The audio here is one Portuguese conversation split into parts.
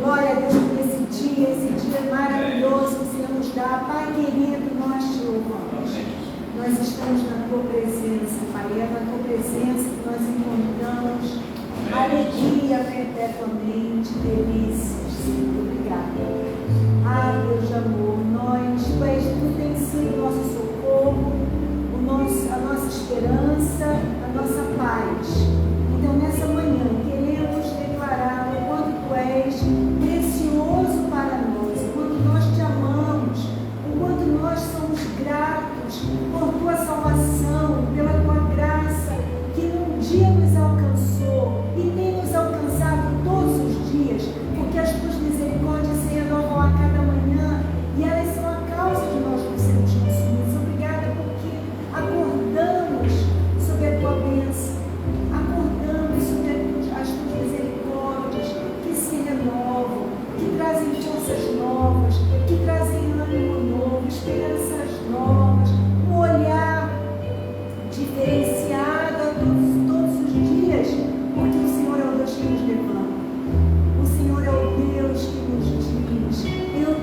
Glória a Deus por esse dia maravilhoso que o Senhor nos dá. Pai querido, nós te louvamos. Nós estamos na tua presença, Pai. É na tua presença que nós encontramos alegria perpetuamente, delícias. Senhor, obrigada. Ah, Deus de amor, tu tens sido o nosso socorro, a nossa esperança, a nossa paz. Então, nessa manhã, queremos declarar o quanto tu és precioso para nós, o quanto nós te amamos, o quanto nós somos gratos por tua salvação, pela tua graça, que num dia nos alcançou e tem nos alcançado todos os dias, porque as tuas misericórdias se renovam a cada manhã e elas são a causa de nós não sermos consumidos. Obrigada porque acordamos sob a tua bênção, acordamos sob as tuas misericórdias que se renovam, que trazem forças novas, que trazem ânimo novo, esperanças novas, um olhar diferenciado a todos os dias, porque o Senhor é o Deus que nos levanta. O Senhor é o Deus que nos diz: eu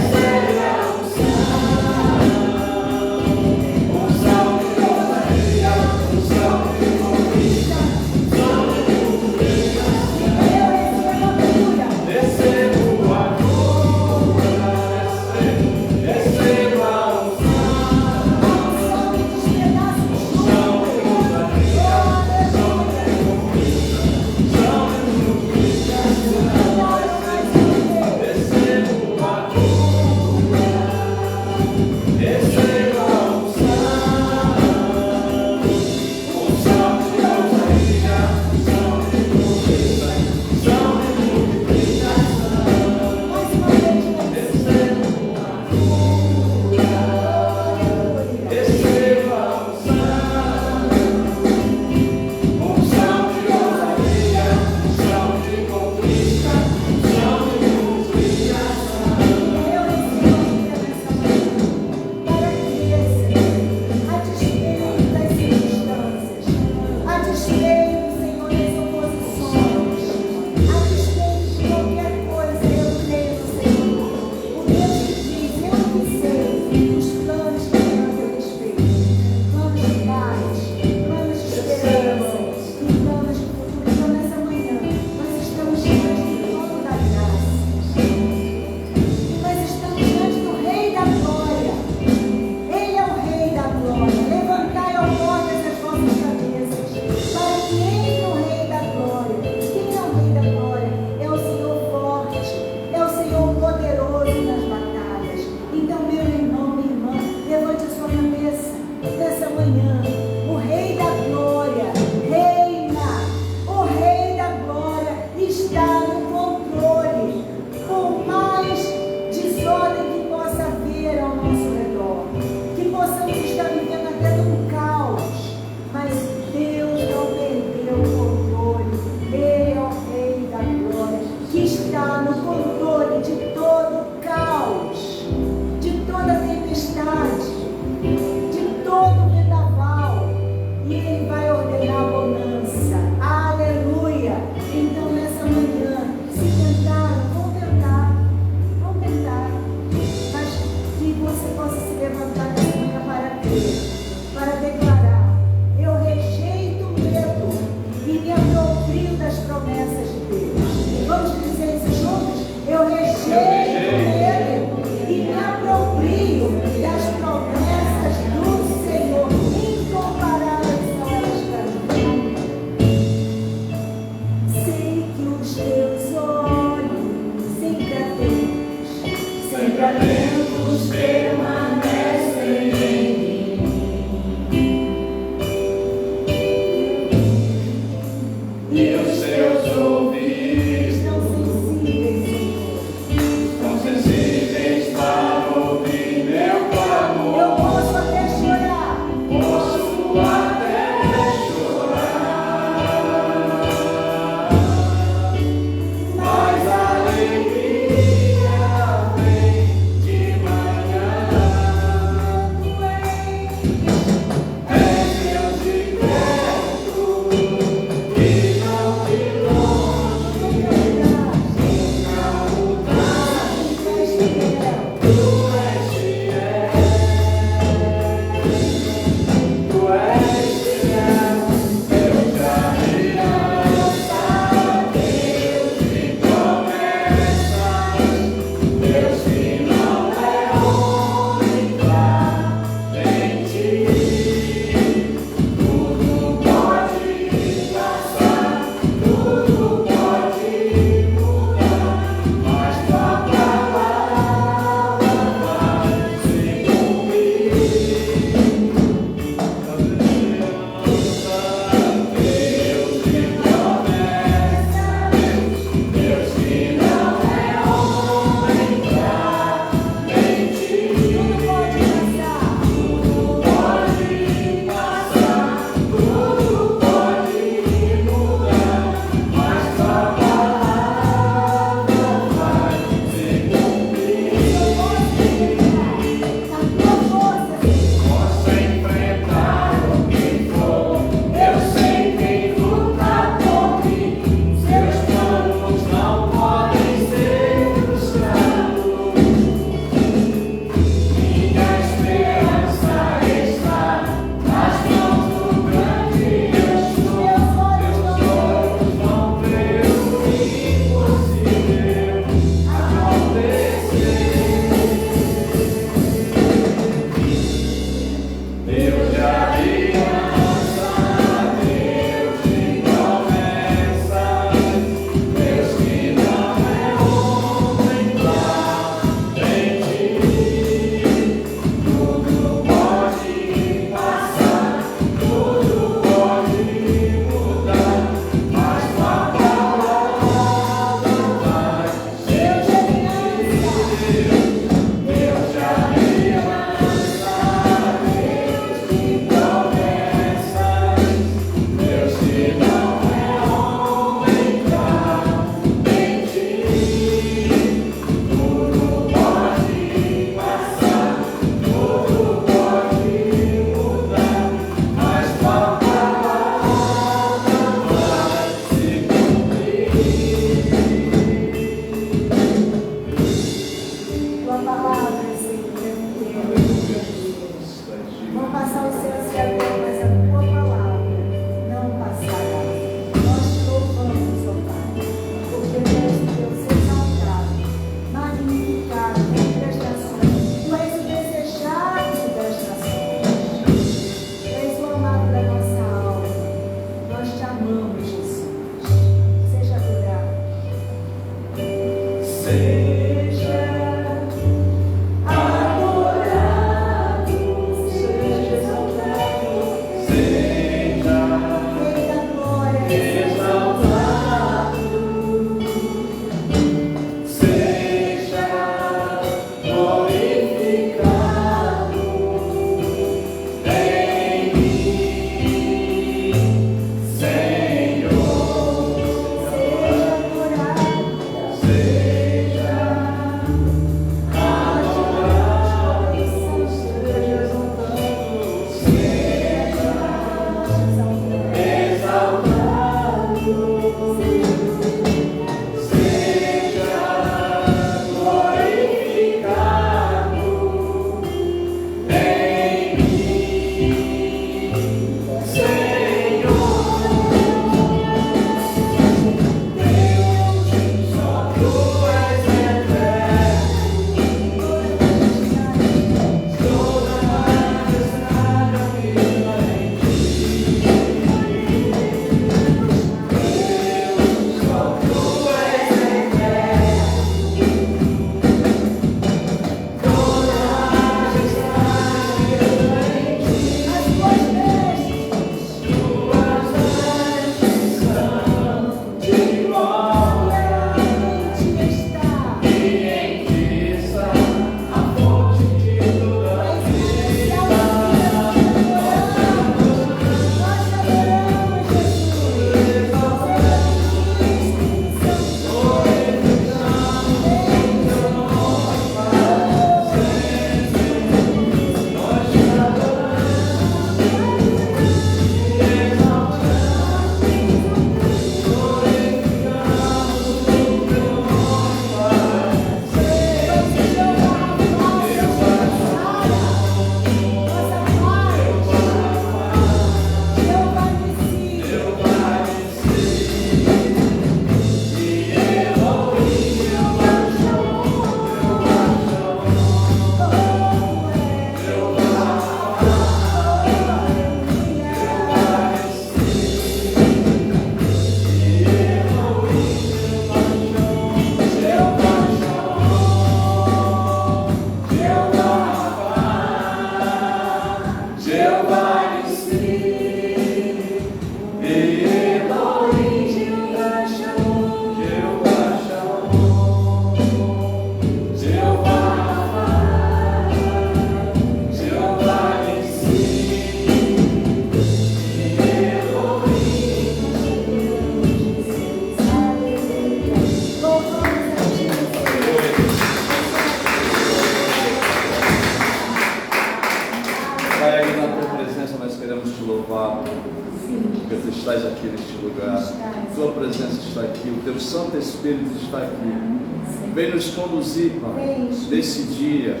Santo Espírito está aqui. Vem nos conduzir, Pai, nesse dia.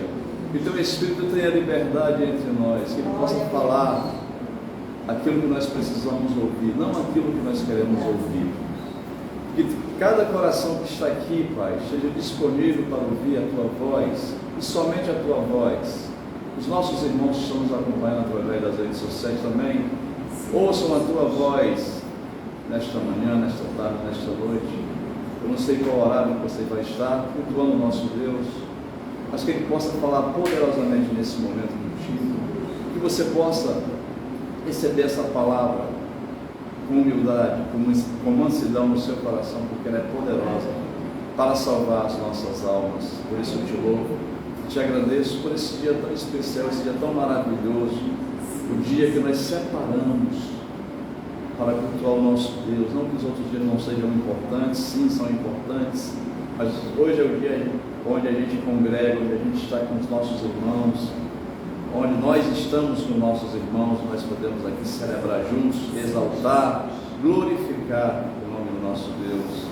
Que Teu Espírito tenha liberdade entre nós, que Ele possa falar aquilo que nós precisamos ouvir, não aquilo que nós queremos ouvir. Que cada coração que está aqui, Pai, esteja disponível para ouvir a Tua voz, e somente a Tua voz. Os nossos irmãos que estão nos acompanhando através das redes sociais também, ouçam a Tua voz nesta manhã, nesta tarde, nesta noite. Eu não sei qual horário que você vai estar cultuando o nosso Deus, mas que Ele possa falar poderosamente nesse momento contigo, que você possa receber essa palavra com humildade, com mansidão no seu coração, porque ela é poderosa para salvar as nossas almas. Por isso eu te louvo, te agradeço por esse dia tão especial, esse dia tão maravilhoso, o dia que nós separamos para cultuar o nosso Deus. Não que os outros dias não sejam importantes, sim, são importantes, mas hoje é o dia onde a gente congrega, onde a gente está com os nossos irmãos, onde nós estamos com nossos irmãos, nós podemos aqui celebrar juntos, exaltar, glorificar o nome do nosso Deus.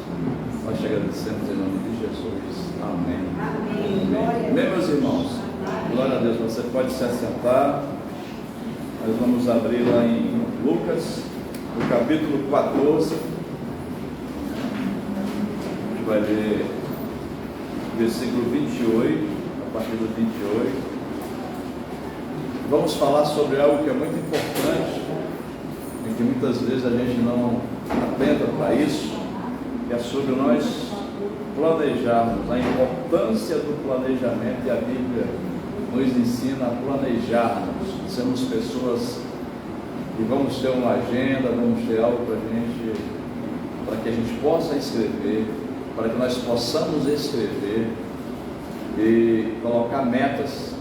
Nós te agradecemos em nome de Jesus. Amém. Amém. Amém, meus irmãos. Glória a Deus. Você pode se assentar. Nós vamos abrir lá em Lucas, no capítulo 14, a gente vai ler versículo 28, a partir do 28. Vamos falar sobre algo que é muito importante, e que muitas vezes a gente não atenta para isso, que é sobre nós planejarmos, a importância do planejamento, e a Bíblia nos ensina a planejarmos, sermos pessoas que vamos ter uma agenda, vamos ter algo para que a gente possa escrever, para que nós possamos escrever e colocar metas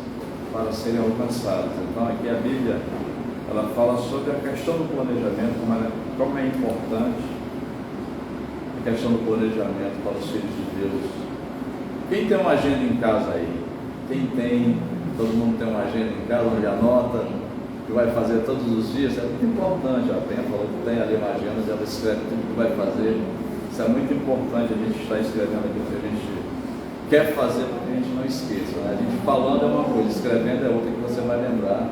para serem alcançadas. Então aqui a Bíblia, ela fala sobre a questão do planejamento, como é importante a questão do planejamento para os filhos de Deus. Quem tem uma agenda em casa aí? Quem tem? Todo mundo tem uma agenda em casa onde anota que vai fazer todos os dias. É muito importante. A Penha falou que tem ali uma agenda, ela escreve tudo que vai fazer. Isso é muito importante, a gente estar escrevendo aquilo que a gente quer fazer, para que a gente não esqueça, né? A gente falando é uma coisa, escrevendo é outra, que você vai lembrar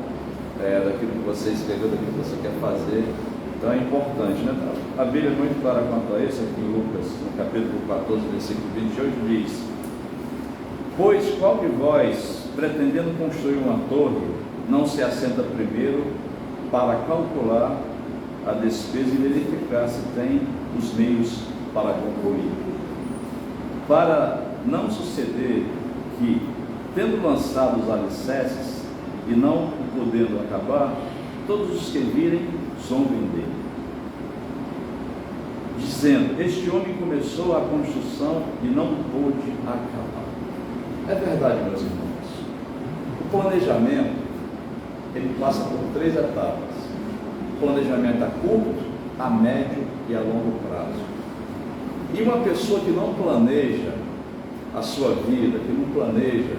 daquilo que você escreveu, daquilo que você quer fazer. Então é importante, né? A Bíblia é muito clara quanto a isso. Aqui em Lucas, no capítulo 14, versículo 28, diz: pois qual de vós, pretendendo construir uma torre, não se assenta primeiro para calcular a despesa e verificar se tem os meios para concluir, para não suceder que, tendo lançado os alicerces e não podendo acabar, todos os que virem zombem dele, dizendo: este homem começou a construção e não pôde acabar. É verdade, meus irmãos. O planejamento, ele passa por 3 etapas: o planejamento a curto, a médio e a longo prazo. E uma pessoa que não planeja a sua vida, que não planeja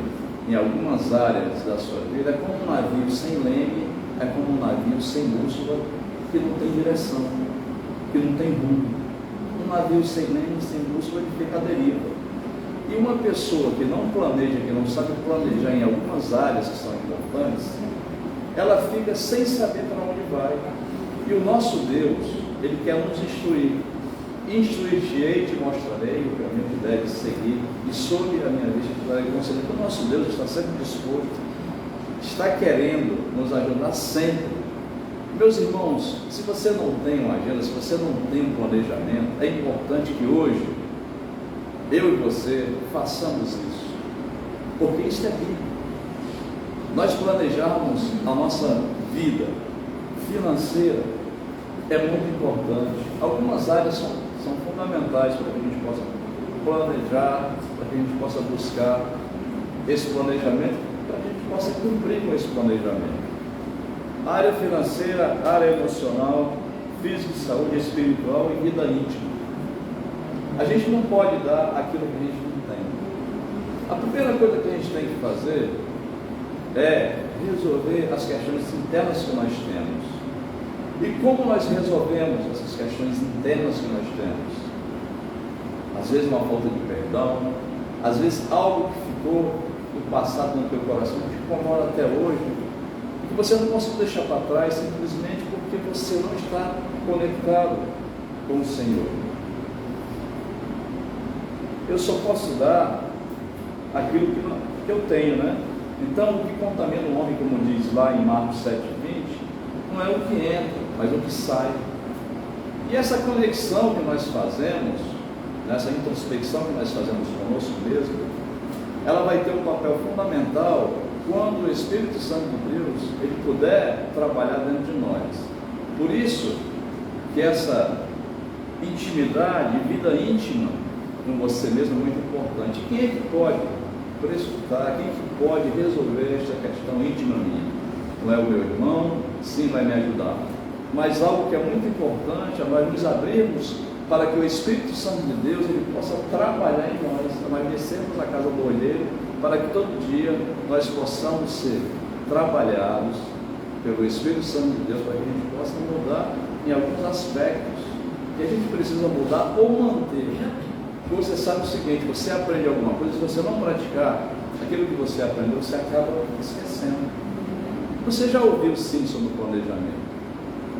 em algumas áreas da sua vida, é como um navio sem leme, é como um navio sem bússola, que não tem direção, que não tem rumo. Um navio sem leme, sem bússola, ele fica à deriva. E uma pessoa que não planeja, que não sabe planejar em algumas áreas que são importantes, ela fica sem saber para onde vai. E o nosso Deus, ele quer nos instruir. Instruir-te-ei, te mostrarei o caminho que deves seguir, e sob a minha vista te darei conselho. Então, o nosso Deus está sempre disposto, está querendo nos ajudar sempre. Meus irmãos, se você não tem uma agenda, se você não tem um planejamento, é importante que hoje, eu e você, façamos isso, porque isso é bíblico. Nós planejarmos a nossa vida financeira é muito importante. Algumas áreas são fundamentais para que a gente possa planejar, para que a gente possa buscar esse planejamento, para que a gente possa cumprir com esse planejamento. Área financeira, área emocional, física, saúde espiritual e vida íntima. A gente não pode dar aquilo que a gente não tem. A primeira coisa que a gente tem que fazer é resolver as questões internas que nós temos. E como nós resolvemos essas questões internas que nós temos? Às vezes uma falta de perdão, às vezes algo que ficou no passado no teu coração, que te incomoda até hoje, que você não conseguiu deixar para trás simplesmente porque você não está conectado com o Senhor. Eu só posso dar aquilo que eu tenho, né? Então, o que contamina o homem, como diz lá em Marcos 7:20, não é o que entra, mas o que sai. E essa conexão que nós fazemos, nessa introspecção que nós fazemos conosco mesmo, ela vai ter um papel fundamental quando o Espírito Santo de Deus ele puder trabalhar dentro de nós. Por isso que essa intimidade, vida íntima com você mesmo é muito importante. Quem é que pode prescrutar, quem é que pode resolver esta questão íntima minha? Não é o meu irmão? Sim, vai me ajudar. Mas algo que é muito importante é nós nos abrirmos para que o Espírito Santo de Deus ele possa trabalhar em nós. Nós descemos na casa do olheiro para que todo dia nós possamos ser trabalhados pelo Espírito Santo de Deus, para que a gente possa mudar em alguns aspectos que a gente precisa mudar ou manter. Porque você sabe o seguinte: você aprende alguma coisa, se você não praticar aquilo que você aprendeu, você acaba esquecendo. Você já ouviu sim sobre o planejamento?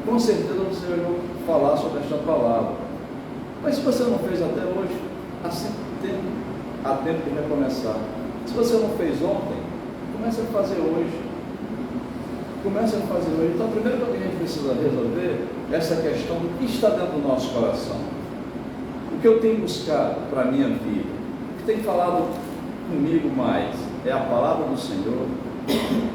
Com certeza você já ouviu falar sobre esta palavra. Mas se você não fez até hoje, há tempo de recomeçar. Se você não fez ontem, comece a fazer hoje. Comece a fazer hoje. Então, a primeira coisa que a gente precisa resolver é essa questão do que está dentro do nosso coração. O que eu tenho buscado para a minha vida? que tem falado comigo mais é a palavra do Senhor,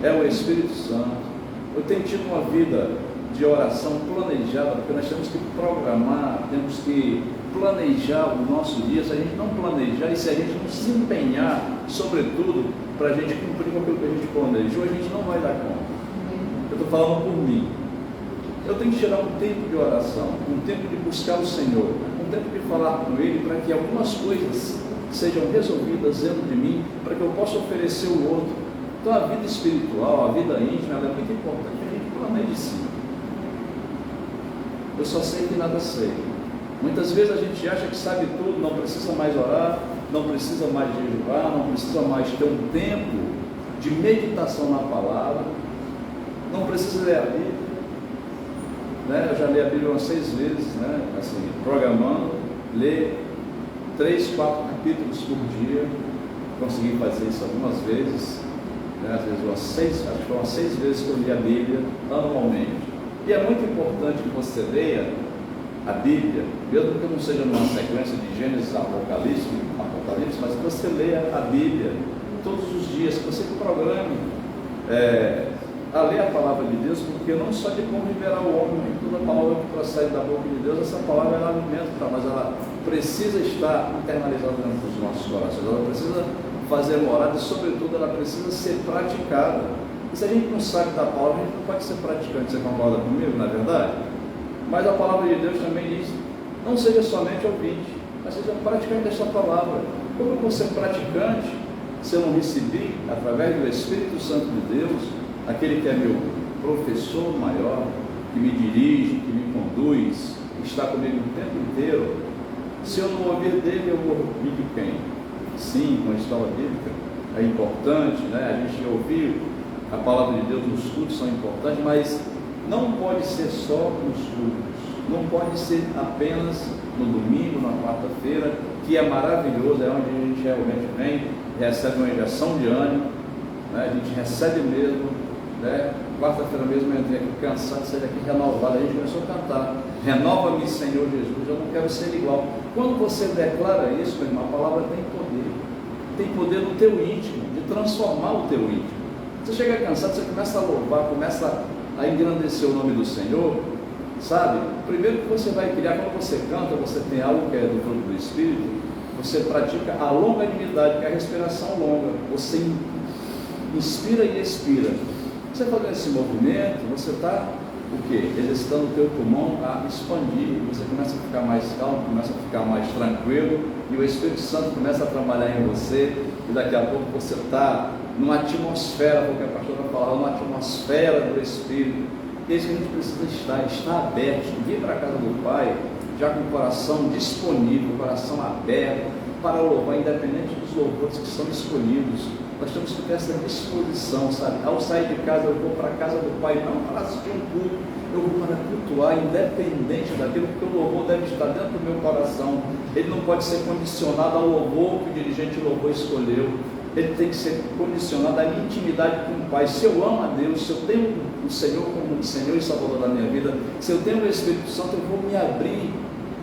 é o Espírito Santo. Eu tenho tido uma vida de oração planejada, porque nós temos que programar, temos que planejar o nosso dia. Se a gente não planejar e se a gente não se empenhar, sobretudo, para a gente cumprir com aquilo que a gente planejou, a gente não vai dar conta. Eu estou falando por mim. Eu tenho que tirar um tempo de oração, um tempo de buscar o Senhor, um tempo de falar com Ele, para que algumas coisas sejam resolvidas dentro de mim, para que eu possa oferecer o outro. Então a vida espiritual, a vida íntima, ela é muito importante que a gente planeje sim. Eu só sei que nada sei. Muitas vezes a gente acha que sabe tudo, não precisa mais orar, não precisa mais jejuar, não precisa mais ter um tempo de meditação na palavra, não precisa ler a Bíblia. Né? Eu já li a Bíblia umas 6 vezes, né? Assim, programando, ler 3, 4 capítulos por dia. Consegui fazer isso algumas vezes, né? Às vezes acho que foram 6 vezes que eu li a Bíblia anualmente. E é muito importante que você leia a Bíblia, mesmo que não seja numa sequência de Gênesis a Apocalipse, mas que você leia a Bíblia todos os dias, que você programe a ler a palavra de Deus, porque não só de como liberar o homem, mas toda palavra que procede da boca de Deus, essa palavra é alimento para nós, ela precisa estar internalizada dentro dos nossos corações, ela precisa fazer morada e, sobretudo, ela precisa ser praticada. E se a gente não sabe da palavra, a gente não pode ser praticante. Você concorda comigo, não é verdade? Mas a palavra de Deus também diz: não seja somente ouvinte, mas seja praticante desta palavra. Como eu vou ser praticante se eu não recebi, através do Espírito Santo de Deus, aquele que é meu professor maior, que me dirige, que me conduz, que está comigo o tempo inteiro? Se eu não ouvir dele, eu vou ouvir de quem? Sim, com a escola bíblica é importante, né? A gente ouvir a palavra de Deus nos cultos são importantes, mas não pode ser só nos cultos, não pode ser apenas no domingo, na quarta-feira, que é maravilhoso, é onde a gente realmente vem, recebe uma injeção de ânimo, né? A gente recebe mesmo, né? Quarta-feira mesmo eu entrei aqui cansado, saí daqui renovado, a gente começou a cantar: renova-me, Senhor Jesus, eu não quero ser igual. Quando você declara isso, meu irmão, a palavra tem poder no teu íntimo, de transformar o teu íntimo. Você chega cansado, você começa a louvar, começa a engrandecer o nome do Senhor, sabe? Primeiro que você vai criar, quando você canta, você tem algo que é do fruto do Espírito, você pratica a longanimidade, que é a respiração longa, você inspira e expira. Você fazendo esse movimento, você está o quê? Exercitando o teu pulmão a expandir, você começa a ficar mais calmo, começa a ficar mais tranquilo, e o Espírito Santo começa a trabalhar em você, e daqui a pouco você está numa atmosfera, porque a pastora falava, numa atmosfera do Espírito. Esse que a gente precisa estar aberto, vir para a casa do Pai, já com o coração disponível, o coração aberto, para louvar, independente dos louvores que são escolhidos. Nós temos que ter essa disposição, sabe? Ao sair de casa, eu vou para a casa do Pai, não para assistir um culto, eu vou para cultuar, independente daquilo, porque o louvor deve estar dentro do meu coração. Ele não pode ser condicionado ao louvor que o dirigente do louvor escolheu. Ele tem que ser condicionado à minha intimidade com o Pai. Se eu amo a Deus, se eu tenho o Senhor como Senhor e Salvador da minha vida, se eu tenho o Espírito Santo, eu vou me abrir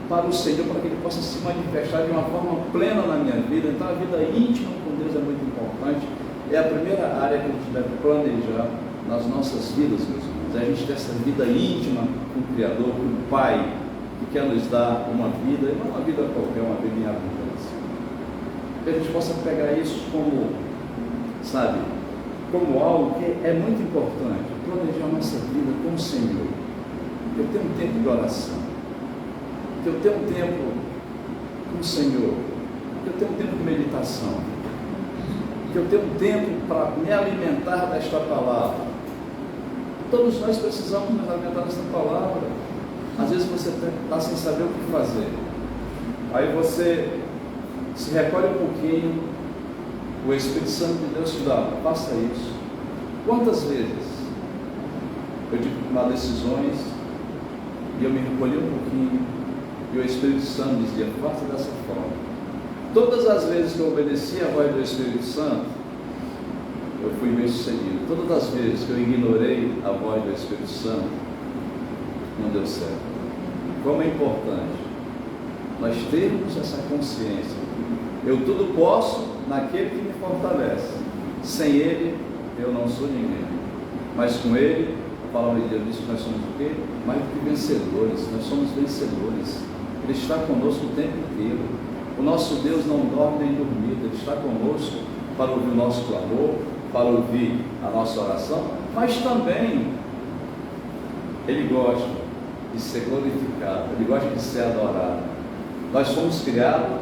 para o Senhor, para que Ele possa se manifestar de uma forma plena na minha vida. Então a vida íntima com Deus é muito importante. É a primeira área que a gente deve planejar nas nossas vidas, meus irmãos. É a gente ter essa vida íntima com o Criador, com o Pai, que quer nos dar uma vida, e não uma vida qualquer, uma vida em abundância. Que a gente possa pegar isso como, sabe, como algo que é muito importante, planejar a nossa vida com o Senhor. Eu tenho um tempo de oração, que eu tenho um tempo com o Senhor, que eu tenho um tempo de meditação, que eu tenho um tempo para me alimentar desta palavra. Todos nós precisamos nos alimentar desta palavra. Às vezes você está sem saber o que fazer, aí você se recolhe um pouquinho, o Espírito Santo de Deus te dá: faça isso. Quantas vezes eu tive que tomar decisões e eu me recolhi um pouquinho e o Espírito Santo dizia: faça dessa forma. Todas as vezes que eu obedeci a voz do Espírito Santo, eu fui bem sucedido. Todas as vezes que eu ignorei a voz do Espírito Santo, não deu certo. Como é importante nós termos essa consciência Eu tudo posso naquele que me fortalece. Sem Ele, eu não sou ninguém. Mas com Ele, a palavra de Deus diz que nós somos o quê? Mais do que vencedores. Nós somos vencedores. Ele está conosco o tempo inteiro. O nosso Deus não dorme nem dormita. Ele está conosco para ouvir o nosso clamor, para ouvir a nossa oração, mas também Ele gosta de ser glorificado, Ele gosta de ser adorado. Nós fomos criados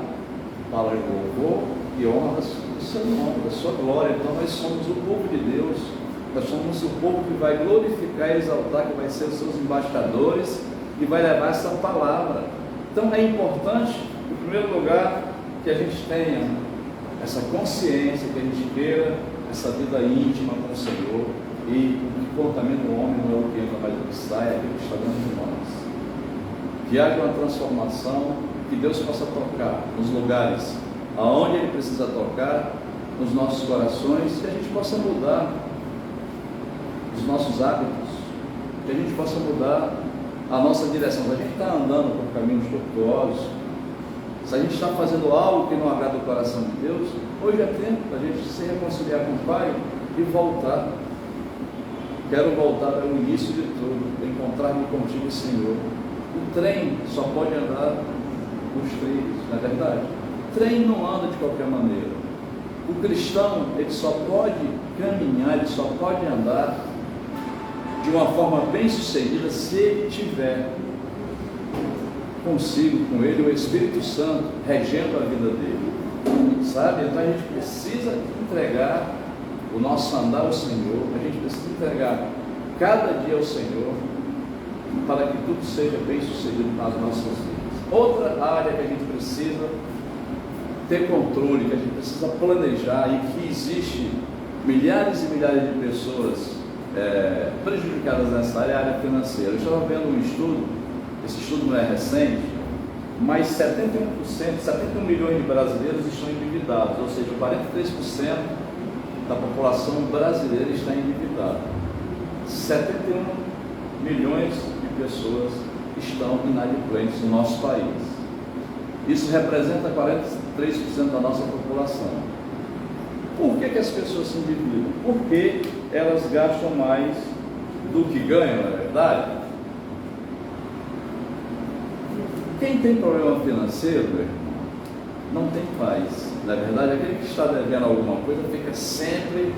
para o louvor e honra do seu nome, da sua glória. Então nós somos o povo de Deus, nós somos o povo que vai glorificar e exaltar, que vai ser os seus embaixadores e vai levar essa palavra. Então é importante, em primeiro lugar, que a gente tenha essa consciência, que a gente queira essa vida íntima com o Senhor, e o que contamina o homem não é o que entra, mas o que sai, é aquilo que está dentro de nós. Que haja uma transformação, que Deus possa tocar nos lugares aonde Ele precisa tocar, nos nossos corações, que a gente possa mudar os nossos hábitos, que a gente possa mudar a nossa direção. Se a gente está andando por caminhos tortuosos, se a gente está fazendo algo que não agrada o coração de Deus, hoje é tempo da gente se reconciliar com o Pai e voltar. Quero voltar para o início de tudo, encontrar-me contigo, Senhor. O trem só pode andar nos trilhos, não é verdade? O trem não anda de qualquer maneira. O cristão, ele só pode caminhar, ele só pode andar de uma forma bem sucedida se ele tiver consigo, com ele, o Espírito Santo regendo a vida dele, sabe? Então a gente precisa entregar o nosso andar ao Senhor, a gente precisa entregar cada dia ao Senhor, para que tudo seja bem sucedido nas nossas vidas. Outra área que a gente precisa ter controle, que a gente precisa planejar, e que existe milhares e milhares de pessoas prejudicadas nessa área, é a área financeira. Eu estava vendo um estudo. Esse estudo não é recente, mas 71 milhões de brasileiros estão endividados, ou seja, 43% da população brasileira está endividada. 71 milhões de pessoas estão inadimplentes no nosso país. Isso representa 43% da nossa população. Por que as pessoas se endividam? Porque elas gastam mais do que ganham, não é verdade? Quem tem problema financeiro, meu irmão, não tem paz. Na verdade, aquele que está devendo alguma coisa fica sempre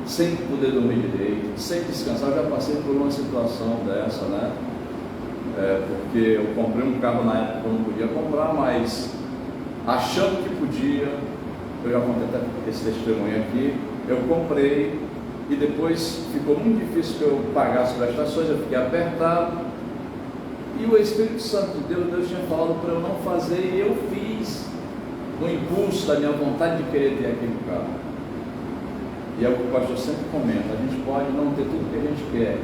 sem poder dormir direito, sem descansar. Eu já passei por uma situação dessa, né? Porque eu comprei um carro na época que eu não podia comprar, mas achando que podia, eu já contei até esse testemunho aqui, eu comprei e depois ficou muito difícil que eu pagasse as prestações, eu fiquei apertado. E o Espírito Santo de Deus tinha falado para eu não fazer, e eu fiz, no impulso da minha vontade de querer ter aquele carro. E é o que o pastor sempre comenta: a gente pode não ter tudo que a gente quer,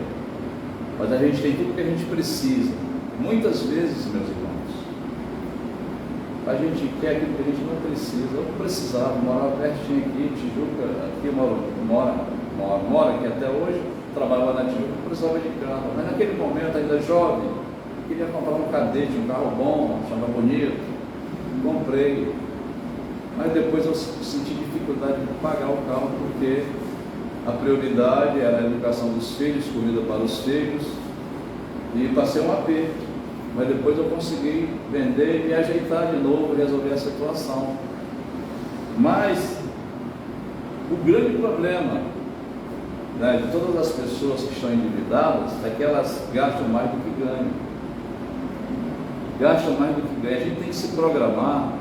mas a gente tem tudo que a gente precisa. Muitas vezes, meus irmãos, a gente quer aquilo que a gente não precisa. Eu não precisava, morava pertinho aqui, Tijuca, aqui mora aqui até hoje, trabalhava na Tijuca, não precisava de carro, mas naquele momento, ainda jovem, queria comprar um cadete, um carro bom, achava bonito, comprei, mas depois eu senti dificuldade de pagar o carro, porque a prioridade era a educação dos filhos, comida para os filhos, e passei um aperto, mas depois eu consegui vender e ajeitar de novo, resolver a situação. Mas o grande problema, né, de todas as pessoas que estão endividadas é que elas gastam mais do que ganham. Gastam mais do que ganham. A gente tem que se programar,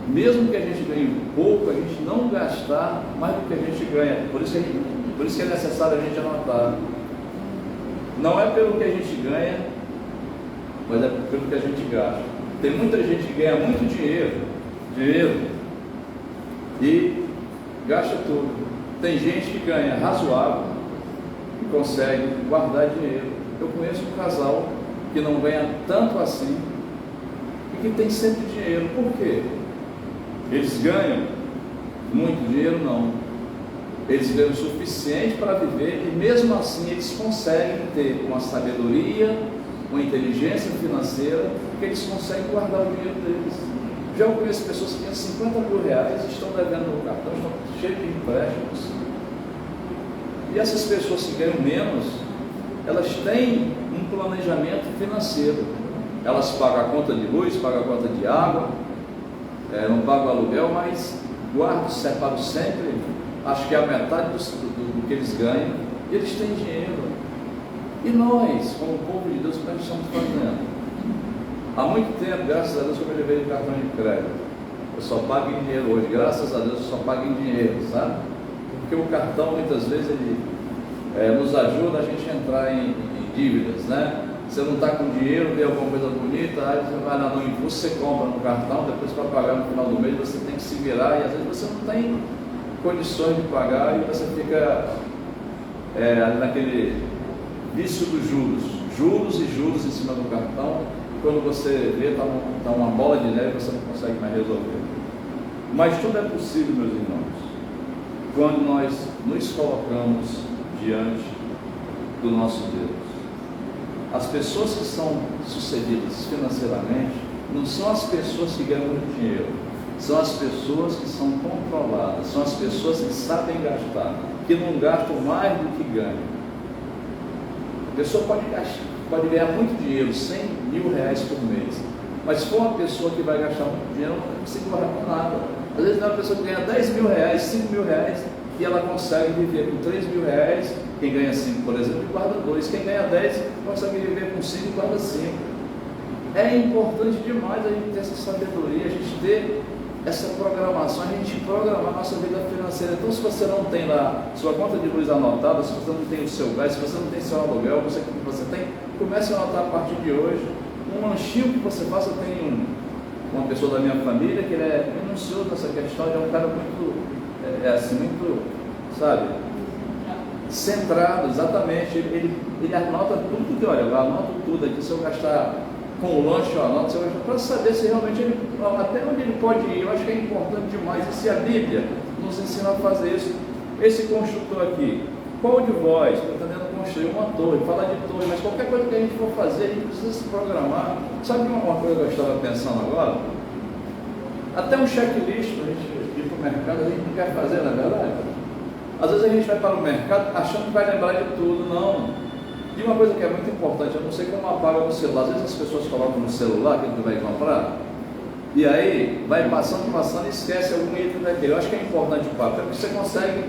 mesmo que a gente ganhe pouco, a gente não gastar mais do que a gente ganha. Por isso que é necessário a gente anotar. Não é pelo que a gente ganha, mas é pelo que a gente gasta. Tem muita gente que ganha muito dinheiro e gasta tudo. Tem gente que ganha razoável e consegue guardar dinheiro. Eu conheço um casal que não ganha tanto assim e que tem sempre dinheiro. Por quê? Eles ganham muito dinheiro? Não. Eles ganham o suficiente para viver e mesmo assim eles conseguem ter uma sabedoria, uma inteligência financeira, que eles conseguem guardar o dinheiro deles. Já eu conheço pessoas que têm 50 mil reais e estão devendo no cartão, estão cheios de empréstimos. E essas pessoas que ganham menos, elas têm um planejamento financeiro. Elas pagam a conta de luz, pagam a conta de água, não pagam aluguel, mas guardam, separam sempre, acho que é a metade do que eles ganham, e eles têm dinheiro. E nós, como povo de Deus, o que nós estamos fazendo? Há muito tempo, graças a Deus, eu me levei de cartão de crédito. Eu só pago em dinheiro hoje, graças a Deus, eu só pago em dinheiro, sabe? Porque o cartão, muitas vezes, ele nos ajuda a gente a entrar em dívidas, né? Você não está com dinheiro, vê alguma coisa bonita, aí você vai lá no impulso, você compra no cartão, depois para pagar no final do mês você tem que se virar, e às vezes você não tem condições de pagar, e você fica ali naquele vício dos juros e juros em cima do cartão. Quando você vê, está uma bola de neve e você não consegue mais resolver. Mas tudo é possível, meus irmãos, quando nós nos colocamos diante do nosso Deus. As pessoas que são sucedidas financeiramente não são as pessoas que ganham muito dinheiro, são as pessoas que são controladas, são as pessoas que sabem gastar, que não gastam mais do que ganham. A pessoa pode ganhar muito dinheiro, 100 mil reais por mês, mas se for uma pessoa que vai gastar muito dinheiro, ela não consegue guardar com nada. Às vezes é uma pessoa que ganha 10 mil reais, 5 mil reais, e ela consegue viver com 3 mil reais. Quem ganha 5, por exemplo, guarda 2. Quem ganha 10, consegue viver com 5 e guarda 5. É importante demais a gente ter essa sabedoria, a gente ter essa programação, a gente programar a nossa vida financeira. Então, se você não tem lá sua conta de luz anotada, se você não tem o seu gás, se você não tem seu aluguel, você tem, comece a anotar a partir de hoje. Um lanchinho que você faça. Tem uma pessoa da minha família que ele é minucioso nessa questão, ele é um cara muito, sabe, centrado, exatamente. Ele anota tudo que, olha, eu anoto tudo aqui, se eu gastar com o lanche, eu anoto, para saber se realmente até onde ele pode ir. Eu acho que é importante demais. E se a Bíblia nos ensina a fazer isso, esse construtor aqui, qual de vós, pretendendo construir uma torre, falar de torre, mas qualquer coisa que a gente for fazer, a gente precisa se programar. Sabe uma coisa que eu estava pensando agora? Até um checklist para a gente ir para o mercado, a gente não quer fazer, na verdade. Às vezes a gente vai para o mercado achando que vai lembrar de tudo. Não. E uma coisa que é muito importante, eu não sei como apaga no celular. Às vezes as pessoas colocam no celular que ele vai comprar, e aí vai passando e esquece algum item daquele. Eu acho que é importante o papel, porque você consegue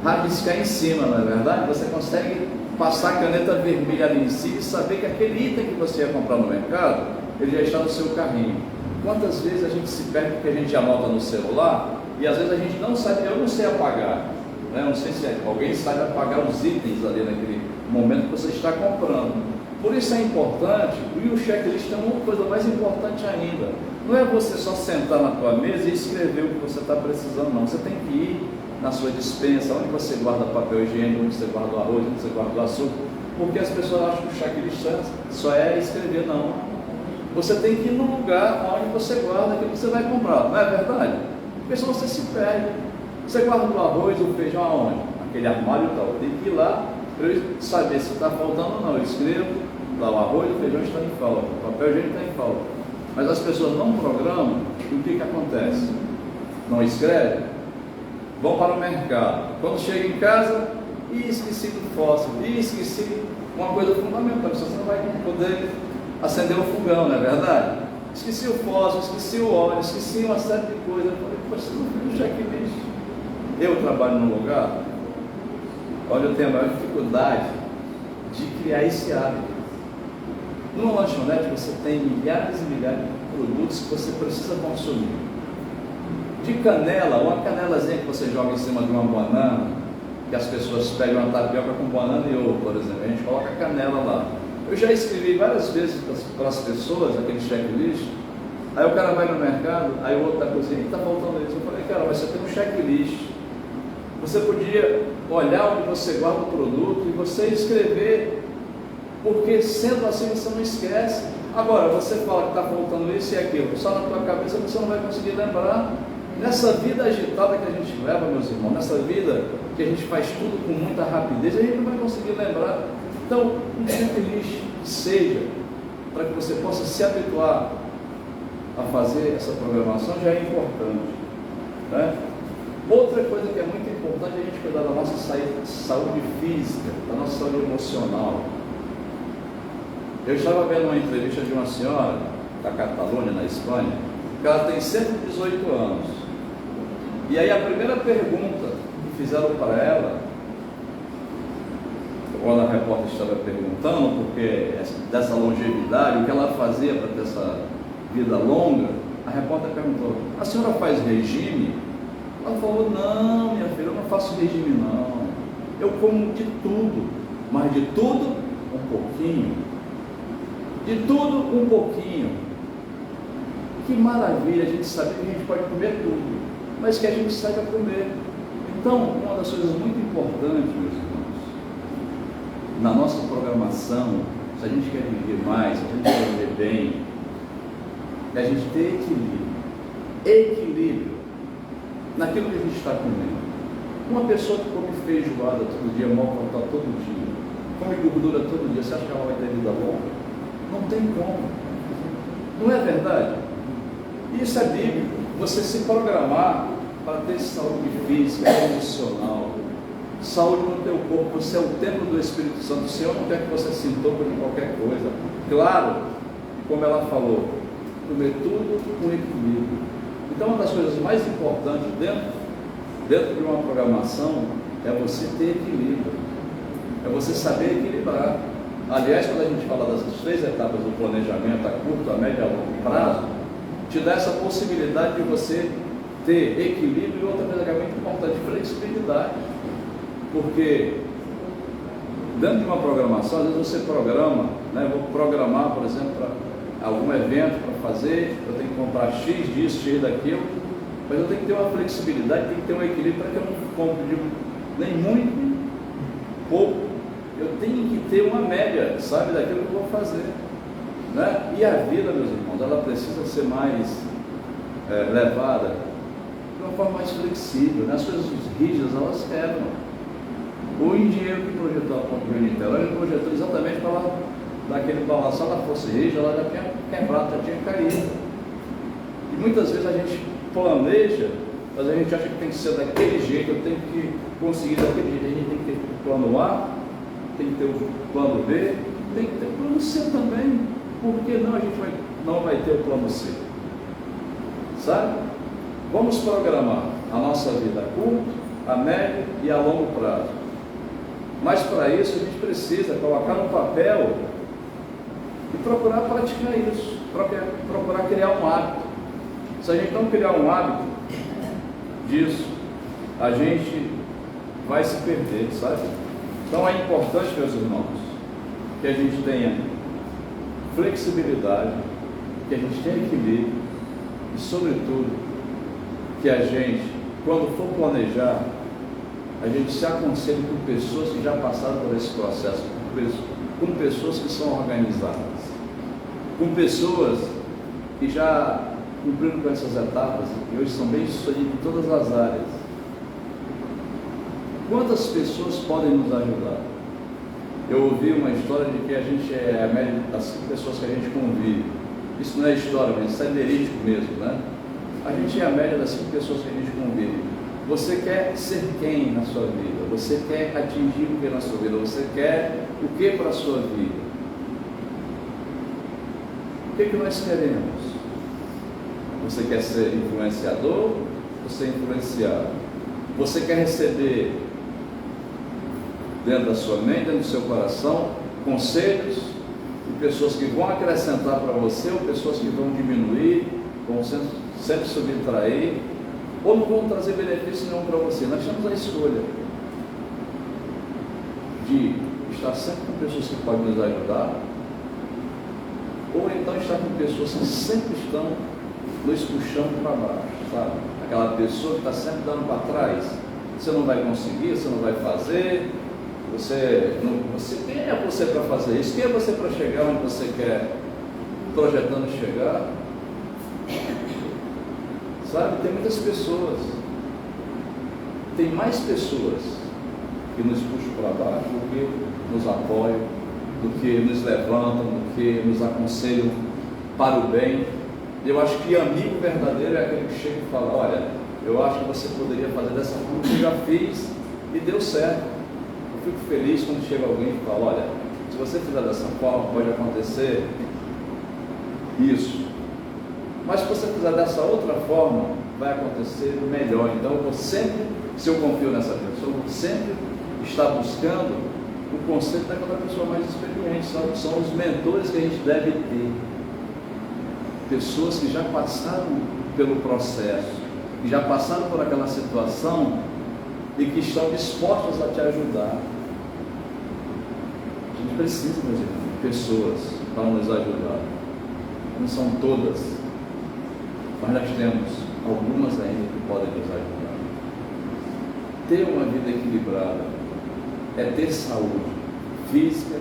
rabiscar em cima, não é verdade? Você consegue passar a caneta vermelha ali em cima e saber que aquele item que você ia comprar no mercado, ele já está no seu carrinho. Quantas vezes a gente se perde porque a gente anota no celular, e às vezes a gente não sabe, eu não sei apagar. Não sei se alguém sabe apagar os itens ali naquele momento que você está comprando. Por isso é importante, e o checklist é uma coisa mais importante ainda. Não é você só sentar na tua mesa e escrever o que você está precisando, não. Você tem que ir na sua despensa, onde você guarda papel higiênico, onde você guarda o arroz, onde você guarda o açúcar, porque as pessoas acham que o checklist só é escrever, não. Você tem que ir no lugar onde você guarda aquilo que você vai comprar, não é verdade? Porque senão você se perde. Você guarda o arroz, o feijão aonde? Aquele armário tal. Tem que ir lá para eu saber se está faltando ou não. Eu escrevo, lá o arroz, o feijão está em falta, o papel higiênico está em falta. Mas as pessoas não programam, e o que acontece? Não escrevem, vão para o mercado. Quando chega em casa, esqueci do fósforo, esqueci uma coisa fundamental, você não vai poder acender o fogão, não é verdade? Esqueci o fósforo, esqueci o óleo, esqueci uma série de coisas. Eu falei, poxa, não fiz o checklist. Eu trabalho num lugar onde eu tenho a maior dificuldade de criar esse hábito. Numa lanchonete você tem milhares e milhares de produtos que você precisa consumir. De canela, uma canelazinha que você joga em cima de uma banana, que as pessoas pegam uma tapioca com banana e ovo, por exemplo, a gente coloca a canela lá. Eu já escrevi várias vezes para as pessoas aquele checklist. Aí o cara vai no mercado, aí o outro está cozinhando, está faltando isso. Eu falei, cara, mas você tem um checklist. Você podia olhar onde você guarda o produto e você escrever, porque sendo assim você não esquece. Agora, você fala que está faltando isso e aquilo, só na tua cabeça você não vai conseguir lembrar. Nessa vida agitada que a gente leva, meus irmãos, nessa vida que a gente faz tudo com muita rapidez, a gente não vai conseguir lembrar. Então, um checklist que seja, para que você possa se habituar a fazer essa programação já é importante, né? Outra coisa que é muito importante é a gente cuidar da nossa saúde física, da nossa saúde emocional. Eu estava vendo uma entrevista de uma senhora da Catalunha, na Espanha, que ela tem 118 anos. E aí a primeira pergunta que fizeram para ela, quando a repórter estava perguntando, porque dessa longevidade, o que ela fazia para ter essa vida longa, a repórter perguntou: a senhora faz regime? Ela falou: não, minha filha, eu não faço regime não. Eu como de tudo, mas de tudo um pouquinho. De tudo um pouquinho. Que maravilha a gente saber que a gente pode comer tudo, mas que a gente saiba comer. Então, uma das coisas muito importantes, meus irmãos, na nossa programação, se a gente quer viver mais, se a gente quer viver bem, é a gente ter equilíbrio. Equilíbrio naquilo que a gente está comendo. Uma pessoa que come feijoada todo dia, mal contar todo dia, come gordura todo dia, você acha que ela vai ter vida longa? Não tem como. Não é verdade? Isso é bíblico. Você se programar para ter saúde física, emocional, saúde no teu corpo. Você é o templo do Espírito Santo. O Senhor não quer que você se entope de qualquer coisa. Claro, como ela falou, comer tudo com equilíbrio. Então, uma das coisas mais importantes dentro de uma programação é você ter equilíbrio, é você saber equilibrar. Aliás, quando a gente fala dessas 3 etapas do planejamento, a curto, a médio e a longo prazo, te dá essa possibilidade de você ter equilíbrio. E outra coisa que é muito importante, flexibilidade. Porque dentro de uma programação, às vezes você programa, né? Eu vou programar, por exemplo, para algum evento para fazer, eu tenho que comprar X disso, X daquilo, mas eu tenho que ter uma flexibilidade, tem que ter um equilíbrio para que eu não compre nem muito, nem pouco. Eu tenho que ter uma média, sabe, daquilo que eu vou fazer, né? E a vida, meus irmãos, ela precisa ser mais levada de uma forma mais flexível, né? As coisas rígidas, elas quebram. O engenheiro que projetou a ponte de Niterói, ele projetou exatamente para ela dar aquele balanço. Ela fosse rígida, ela já tinha quebrado, já tinha caído. E muitas vezes a gente planeja, mas a gente acha que tem que ser daquele jeito, eu tenho que conseguir daquele jeito. A gente tem que ter o plano A, tem que ter o plano B, tem que ter o plano C também. Por que não a gente não vai ter o plano C? Sabe? Vamos programar a nossa vida a curto, a médio e a longo prazo. Mas para isso a gente precisa colocar no papel e procurar praticar isso, procurar criar um hábito. Se a gente não criar um hábito disso, a gente vai se perder, sabe? Então é importante, meus irmãos, que a gente tenha flexibilidade, que a gente tenha equilíbrio e, sobretudo, que a gente, quando for planejar, a gente se aconselhe com pessoas que já passaram por esse processo, com pessoas que são organizadas, com pessoas que já cumpriram com essas etapas e hoje são bem-sucedidas em todas as áreas. Quantas pessoas podem nos ajudar? Eu ouvi uma história de que a gente é a média das 5 pessoas que a gente convive. Isso não é história, mas isso é verídico mesmo, né? A gente é a média das 5 pessoas que a gente convive. Você quer ser quem na sua vida? Você quer atingir o que na sua vida? Você quer o que para a sua vida? O que nós queremos? Você quer ser influenciador? Você é influenciado? Você quer receber dentro da sua mente, dentro do seu coração, conselhos de pessoas que vão acrescentar para você ou pessoas que vão diminuir, vão sempre subtrair, ou não vão trazer benefício nenhum para você? Nós temos a escolha de estar sempre com pessoas que podem nos ajudar, ou então estar com pessoas que sempre estão nos puxando para baixo, sabe? Aquela pessoa que está sempre dando para trás. Você não vai conseguir, você não vai fazer, quem é você para fazer isso? Quem é você para chegar onde você quer, projetando chegar? Sabe, tem muitas pessoas, tem mais pessoas que nos puxam para baixo do que nos apoiam, do que nos levantam, do que nos aconselham para o bem. Eu acho que amigo verdadeiro é aquele que chega e fala: olha, eu acho que você poderia fazer dessa forma, que eu já fiz e deu certo. Eu fico feliz quando chega alguém e fala: olha, se você fizer dessa forma, pode acontecer isso. Mas se você fizer dessa outra forma, vai acontecer melhor. Então eu vou sempre, se eu confio nessa pessoa, eu vou sempre estar buscando o conceito daquela pessoa mais experiente. São os mentores que a gente deve ter. Pessoas que já passaram pelo processo, que já passaram por aquela situação e que estão dispostas a te ajudar. A gente precisa, meus irmãos, de pessoas para nos ajudar. Não são todas, mas nós temos algumas ainda que podem nos ajudar. Ter uma vida equilibrada é ter saúde física,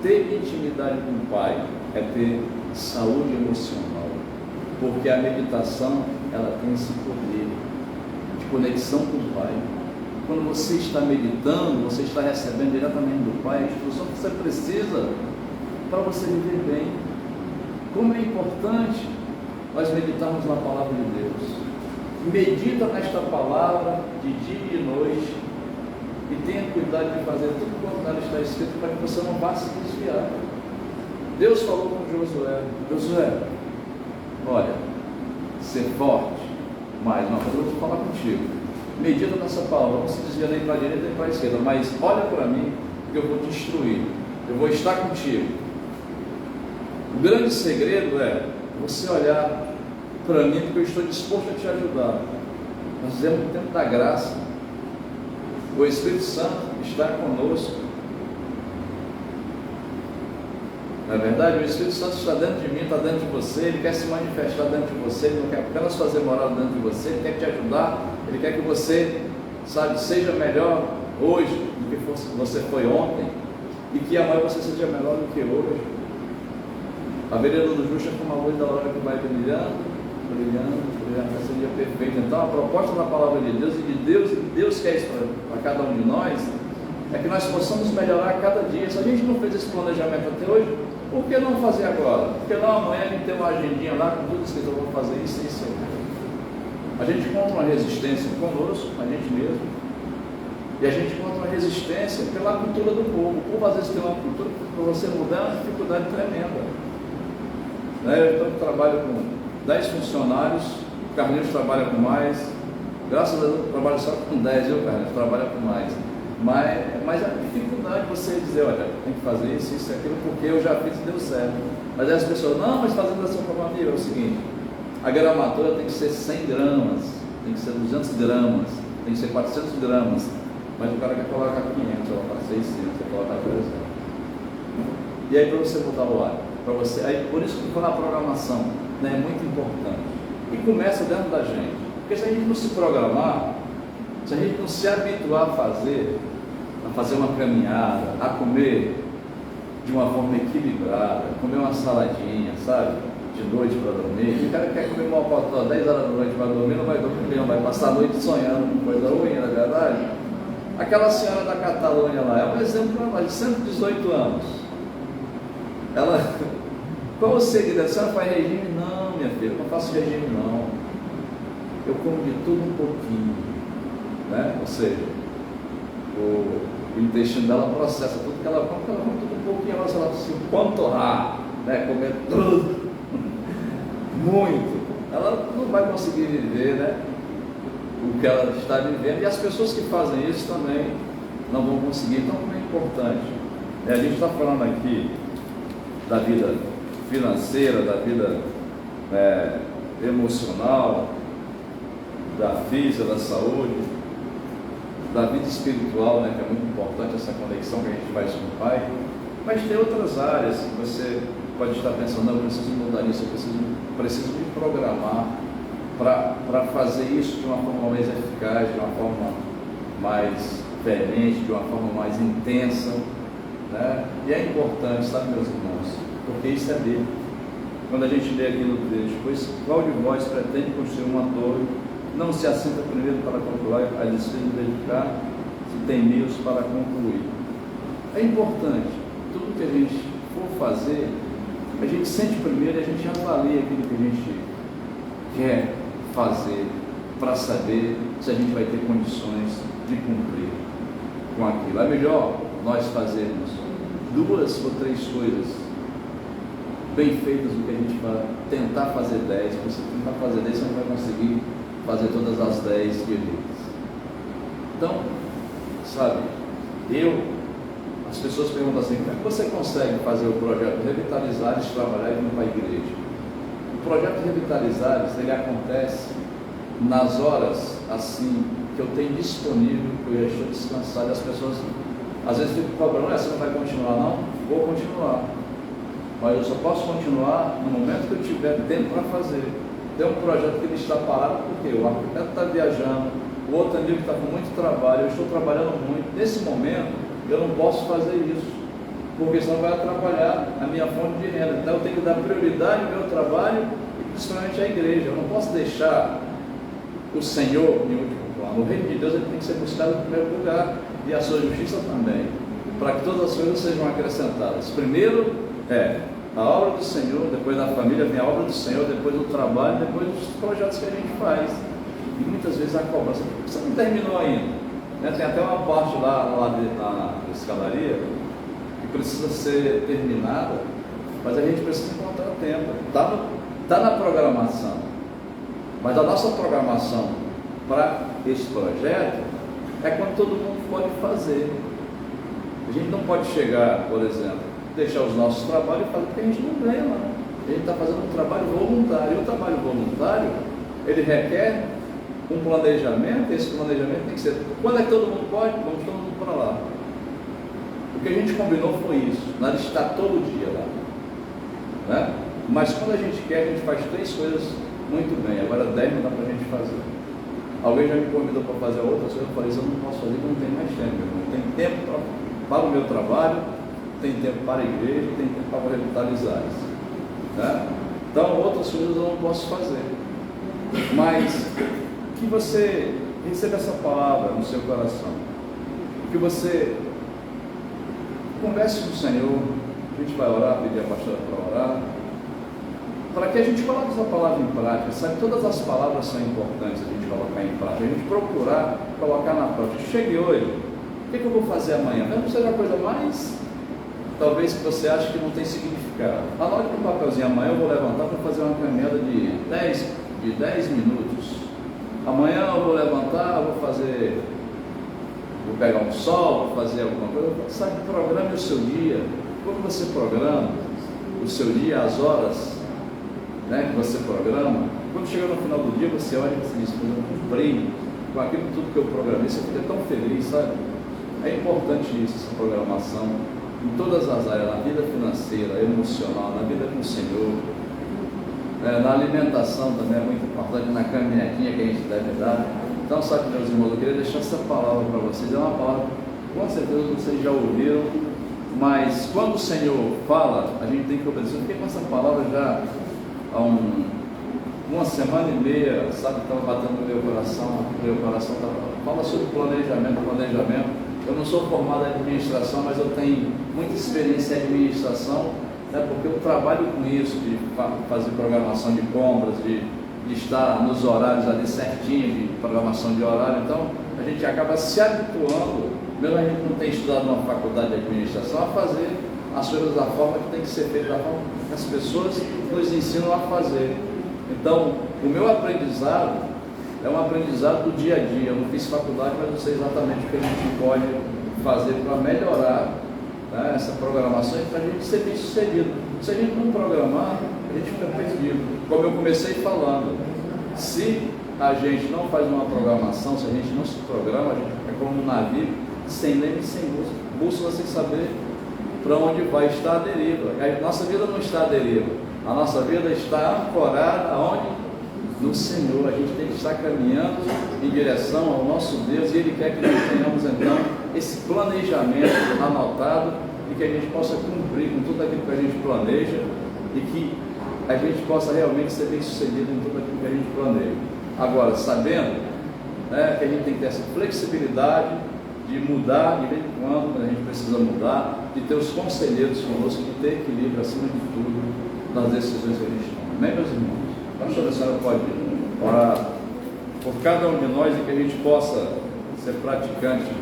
ter intimidade com o Pai é ter saúde emocional, porque a meditação, ela tem esse poder de conexão com o Pai. Quando você está meditando, você está recebendo diretamente do Pai a instrução que você precisa para você viver bem. Como é importante nós meditarmos na palavra de Deus. Medita nesta palavra de dia e de noite e tenha cuidado de fazer tudo quanto nela está escrito para que você não vá se desviar. Deus falou com Josué: Josué, olha, ser forte, mas uma coisa eu vou falar contigo. Medita nessa palavra, não se desvia nem para a direita nem para a esquerda, mas olha para mim que eu vou te instruir, eu vou estar contigo. O grande segredo é você olhar para mim, porque eu estou disposto a te ajudar. Nós vivemos o tempo da graça. O Espírito Santo está conosco. Na verdade, o Espírito Santo está dentro de mim, está dentro de você. Ele quer se manifestar dentro de você. Ele não quer apenas fazer morada dentro de você. Ele quer te ajudar. Ele quer que você, seja melhor hoje do que você foi ontem, e que amanhã você seja melhor do que hoje. A vereda do justo é como a luz da aurora que vai brilhando, até ser dia perfeito. Então a proposta da palavra de Deus e de Deus quer isso para cada um de nós, é que nós possamos melhorar a cada dia. Se a gente não fez esse planejamento até hoje, por que não fazer agora? Por que não amanhã a gente tem uma agendinha lá com tudo escrito: eu vou fazer isso e isso. A gente encontra uma resistência conosco, a gente mesmo, e a gente encontra uma resistência pela cultura do povo. O povo às vezes tem uma cultura que para você mudar é uma dificuldade tremenda. Eu trabalho com 10 funcionários, o Carlinhos trabalha com mais, graças a Deus eu trabalho só com 10, eu, Carlinhos, trabalha com mais. Mas a dificuldade de você dizer: olha, tem que fazer isso, isso e aquilo, porque eu já fiz e deu certo. Mas aí as pessoas: não, mas fazendo dessa forma, amigo, é o seguinte, a gramatura tem que ser 100 gramas, tem que ser 200 gramas, tem que ser 400 gramas, mas o cara quer colocar 500, colocar 600, quer colocar 300. E aí para você botar o ar, para você, aí por isso que foi na programação, né, é muito importante. E começa dentro da gente, porque se a gente não se programar, se a gente não se habituar a fazer uma caminhada, a comer de uma forma equilibrada, comer uma saladinha, sabe, de noite para dormir. O cara quer comer uma potó 10 horas da noite para dormir, não vai dormir, não vai passar a noite sonhando com coisa ruim, na verdade. Aquela senhora da Catalunha lá, é um exemplo para nós, de 118 anos. Ela, qual o segredo? A senhora faz regime? Não, minha filha, eu não faço regime não. Eu como de tudo um pouquinho, né? Ou seja, o intestino dela processa tudo que ela come tudo um pouquinho, ela se panturrar, né? Comer tudo, muito. Ela não vai conseguir viver, né? O que ela está vivendo, e as pessoas que fazem isso também não vão conseguir. Então, como é importante, a gente está falando aqui da vida financeira, da vida emocional, da física, da saúde, da vida espiritual, né, que é muito importante essa conexão que a gente faz com o Pai. Mas tem outras áreas que você pode estar pensando: eu preciso mudar isso, eu preciso me programar para fazer isso de uma forma mais eficaz, de uma forma mais diferente, de uma forma mais intensa, né? E é importante, sabe, meus irmãos, porque isso é dele. Quando a gente lê aqui no texto: pois qual de vós pretende construir uma torre, não se assenta primeiro para calcular a despesa de verificar se tem meios para concluir. É importante, tudo que a gente for fazer, A gente sente primeiro e a gente avalia aquilo que a gente quer fazer para saber se a gente vai ter condições de cumprir com aquilo. É melhor nós fazermos 2 ou 3 coisas bem feitas do que a gente vai tentar fazer 10. Se você tentar fazer 10, você não vai conseguir fazer todas as 10 direitas. Então, sabe, as pessoas perguntam assim: como é que você consegue fazer o projeto Revitalizares, trabalhar e vir para a igreja? O projeto Revitalizares, ele acontece nas horas assim que eu tenho disponível, que eu já estou descansado, e as pessoas às vezes ficam cobrando: você não vai continuar? Não, vou continuar, mas eu só posso continuar no momento que eu tiver tempo para fazer. Tem um projeto que ele está parado porque o arquiteto está viajando, o outro amigo está com muito trabalho, eu estou trabalhando muito. Nesse momento eu não posso fazer isso, porque senão vai atrapalhar a minha fonte de renda. Então eu tenho que dar prioridade ao meu trabalho e principalmente à igreja. Eu não posso deixar o Senhor em último plano. O reino de Deus, ele tem que ser buscado em primeiro lugar, e a sua justiça também, para que todas as coisas sejam acrescentadas. Primeiro é a obra do Senhor, depois da família vem a obra do Senhor, depois do trabalho, depois dos projetos que a gente faz. E muitas vezes a cobrança: você não terminou ainda, né? Tem até uma parte lá na escadaria que precisa ser terminada, mas a gente precisa encontrar tempo. Está na programação, mas a nossa programação para esse projeto é quando todo mundo pode fazer. A gente não pode chegar, por exemplo, deixar os nossos trabalhos e fazer, porque a gente não ganha lá. A gente está fazendo um trabalho voluntário. E o trabalho voluntário, ele requer um planejamento, e esse planejamento tem que ser: quando é que todo mundo pode? Vamos todo mundo para lá. O que a gente combinou foi isso, nós está todo dia lá, né? Mas quando a gente quer, a gente faz 3 coisas muito bem. Agora 10 não dá para a gente fazer. Alguém já me convidou para fazer outras coisas, eu falei: eu não posso fazer, porque não tem mais tempo. Eu não tenho tempo para o meu trabalho, tem tempo para a igreja, tem tempo para revitalizar isso, né? Então outras coisas eu não posso fazer, mas que você receba essa palavra no seu coração, que você converse com o Senhor. A gente vai orar, pedir a pastora para orar, para que a gente coloque essa palavra em prática. Sabe, todas as palavras são importantes a gente colocar em prática, a gente procurar colocar na prática. Chegue hoje, o que eu vou fazer amanhã? Mesmo que seja a coisa mais, talvez, que você acha que não tem significado, anote no papelzinho: amanhã eu vou levantar para fazer uma caminhada de 10 minutos. Amanhã eu vou levantar, vou pegar um sol, vou fazer alguma coisa. Sabe, programe o seu dia. Como você programa o seu dia, as horas, né, que você programa, quando chega no final do dia, você olha e você diz: eu cumpri com aquilo tudo que eu programei. Você fica tão feliz, sabe? É importante isso, essa programação, em todas as áreas, na vida financeira, emocional, na vida com o Senhor, na alimentação também é muito importante, na caminhadinha que a gente deve dar. Então, sabe, meus irmãos, eu queria deixar essa palavra para vocês. É uma palavra, com certeza vocês já ouviram, mas quando o Senhor fala, a gente tem que obedecer. Eu fiquei com essa palavra já há uma semana e meia, sabe, estava batendo no meu coração fala sobre planejamento. Eu não sou formado em administração, mas eu tenho muita experiência em administração, né, porque eu trabalho com isso, de fazer programação de compras, de estar nos horários ali certinho, de programação de horário. Então a gente acaba se habituando, mesmo a gente não ter estudado numa faculdade de administração, a fazer as coisas da forma que tem que ser feita, da forma que as pessoas nos ensinam a fazer. Então o meu aprendizado é um aprendizado do dia a dia. Eu não fiz faculdade, mas eu sei exatamente o que a gente pode fazer para melhorar, né, essa programação, e para a gente ser bem sucedido. Se a gente não programar, a gente fica perdido. Como eu comecei falando, se a gente não faz uma programação, se a gente não se programa, a gente fica como um navio sem leme e sem bússola, sem saber para onde vai estar a deriva. A nossa vida não está à deriva, a nossa vida está ancorada aonde? No Senhor. A gente tem que estar caminhando em direção ao nosso Deus, e Ele quer que nós tenhamos então esse planejamento anotado, e que a gente possa cumprir com tudo aquilo que a gente planeja, e que a gente possa realmente ser bem sucedido em tudo aquilo que a gente planeja. Agora, sabendo, né, que a gente tem que ter essa flexibilidade de mudar de vez em quando a gente precisa mudar, de ter os conselheiros conosco, de ter equilíbrio acima de tudo, nas decisões que a gente toma. Amém, meus irmãos? Pastor, a senhora pode orar por cada um de nós e que a gente possa ser praticante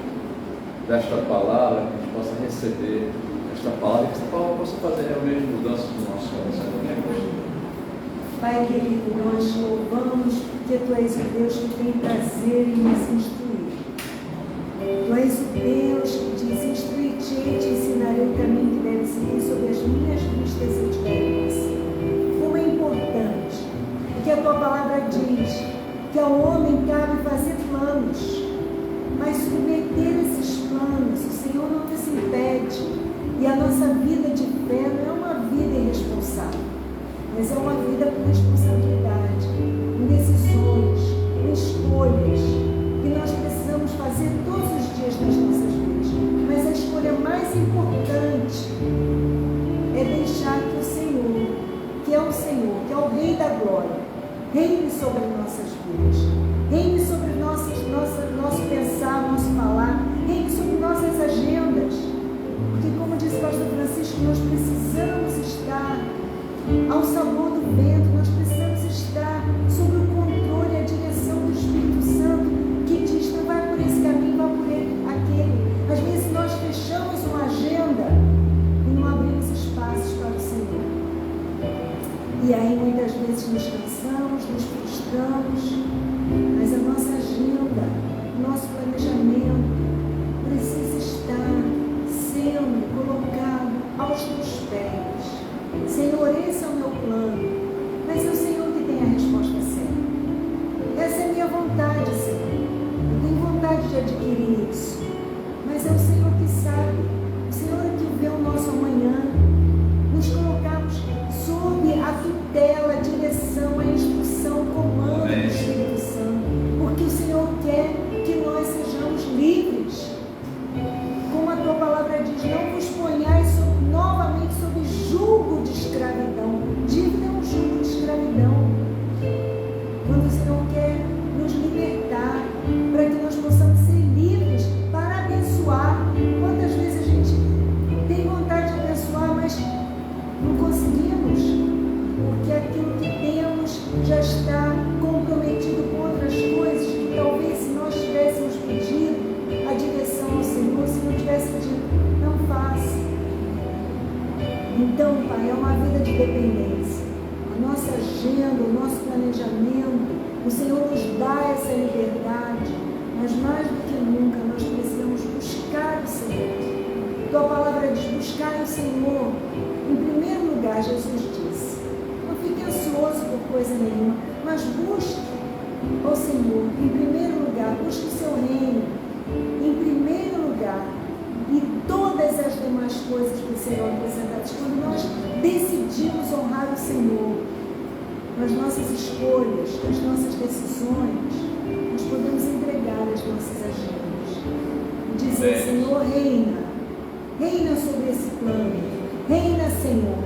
desta palavra, que a gente possa receber esta palavra, que esta palavra possa fazer realmente mudanças no nosso coração. Pai querido, nós louvamos porque Tu és o Deus que tem prazer em nos instruir. Tu és o Deus que diz: instruir-te e te ensinarei o caminho que deve seguir sobre as minhas vistas e te darei. Como é importante, porque a Tua palavra diz que ao homem cabe fazer planos, mas submeter esses planos, o Senhor não nos impede. E a nossa vida de fé não é uma vida irresponsável, mas é uma vida com responsabilidade, com decisões, com escolhas, que nós precisamos fazer todos os dias nas nossas vidas. Mas a escolha mais importante é deixar que o Senhor, que é o Rei da Glória, reine sobre nossas vidas, reine sobre nosso pensar, nosso falar, reine sobre nossas agendas. Porque, como disse o pastor Francisco, nós precisamos estar ao sabor do vento, nós precisamos estar sob o controle e a direção do Espírito Santo, que diz: não vai por esse caminho, vai por aquele. Às vezes nós fechamos uma agenda e não abrimos espaços para o Senhor. E aí muitas vezes nos cansamos, nos frustramos, mas a nossa agenda, o nosso planejamento precisa estar sendo colocado aos teus pés. Senhor, esse é o meu plano, mas é o Senhor que tem a resposta certa. Essa é a minha vontade, Senhor. Eu tenho vontade de adquirir isso, mas é o Senhor que sabe. O Senhor é que vê o nosso amanhã. Nos colocamos sob a tutela, a direção, a instrução, o comando do Espírito Santo, porque o Senhor quer que nós sejamos livres. Como a Tua palavra diz: não vos ponhais novamente sob jugo de escravidão. Dívida é um jugo de escravidão. Quando o Senhor quer nos libertar, para que nós possamos ser livres para abençoar. Quantas vezes a gente tem vontade de abençoar, mas não conseguimos, porque aquilo que temos já está comprometido com outras coisas, que talvez, se nós tivéssemos pedido a direção ao Senhor, se não tivesse dito: não faça. Então, Pai, é uma vida de dependência. A nossa agenda, o nosso planejamento, o Senhor nos dá essa liberdade, mas mais do que nunca nós precisamos buscar o Senhor. Tua palavra diz: buscar o Senhor. Em primeiro lugar, Jesus disse: não fique ansioso por coisa nenhuma, mas busque o Senhor. Em primeiro lugar, busque o seu reino. Em primeiro lugar, e todas as demais coisas que serão acrescentadas. Quando nós decidimos honrar o Senhor, nas nossas escolhas, nas nossas decisões, nós podemos entregar as nossas agendas e dizer: Senhor, reina sobre esse plano, reina, Senhor,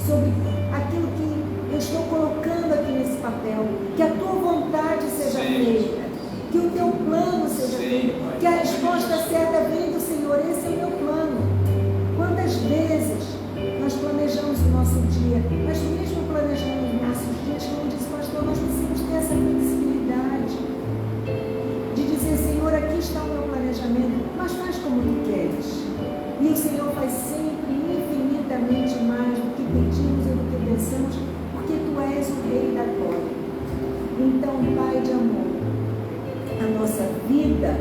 sobre aquilo que eu estou colocando aqui nesse papel, que a Tua vontade seja feita, que o Teu plano seja feito, que a resposta certa vem do Senhor. Esse é o meu plano. Quantas vezes nós planejamos o nosso dia, mas mesmo planejando os nossos dias, como disse o pastor, nós precisamos ter essa flexibilidade de dizer: Senhor, aqui está o meu planejamento, mas faz como Tu queres. E o Senhor faz sempre infinitamente mais do que pedimos e do que pensamos, porque Tu és o Rei da Glória. Então, Pai de amor, a nossa vida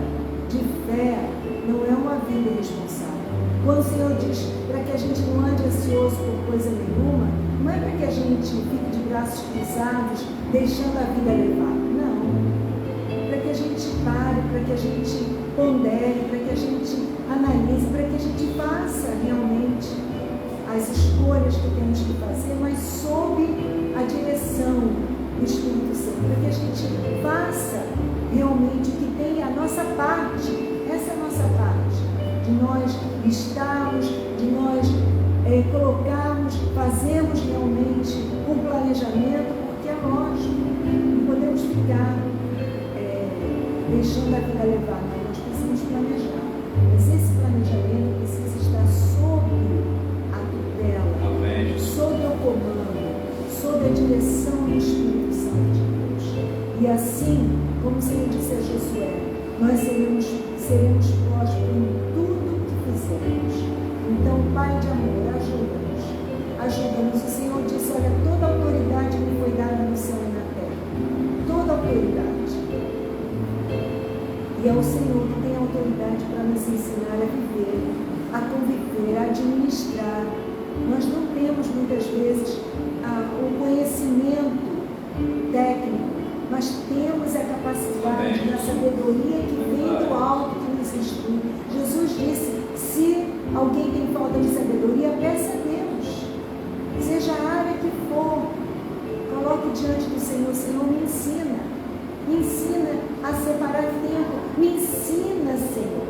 de fé não é uma vida irresponsável. Quando o Senhor diz para que a gente não ande ansioso por coisa nenhuma, não é para que a gente fique de braços cruzados, deixando a vida levar. Não. Para que a gente pare, para que a gente pondere, para que a gente analise, para que a gente faça realmente as escolhas que temos que fazer, mas sob a direção do Espírito Santo, para que a gente faça realmente o que tem a nossa parte. Essa é a nossa parte, de nós estarmos, de nós colocarmos, fazermos realmente um planejamento, porque é lógico, não podemos ficar deixando a vida levar, não. Nós precisamos planejar, mas esse planejamento precisa estar sob a tutela, sob o comando nós seremos prósperos em tudo que fizermos. Então, Pai de amor, ajuda-nos. Ajuda-nos. O Senhor disse, olha, toda autoridade me foi dada no céu e na terra. Toda autoridade. E é o Senhor que tem autoridade para nos ensinar a viver, a conviver, a administrar. Nós não temos muitas vezes o conhecimento técnico, mas temos a capacidade, a sabedoria que vem do alto que nos instrui. Jesus disse, se alguém tem falta de sabedoria, peça a Deus. Seja a área que for, coloque diante do Senhor. Senhor, me ensina a separar tempo, me ensina, Senhor,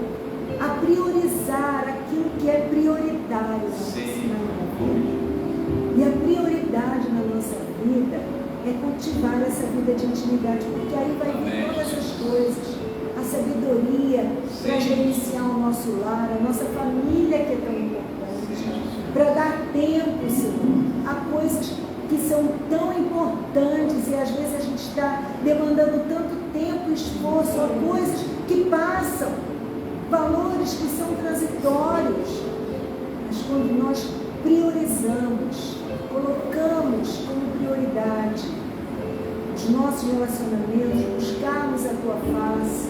a priorizar aquilo que é prioritário na minha vida. E a prioridade na nossa vida é cultivar essa vida de intimidade, porque aí vai vir todas as coisas, a sabedoria para gerenciar o nosso lar, a nossa família que é tão importante, para dar tempo, Senhor, a coisas que são tão importantes e às vezes a gente está demandando tanto tempo e esforço a coisas que passam, valores que são transitórios. Mas quando nós priorizamos, colocamos como prioridade os nossos relacionamentos, buscarmos a Tua face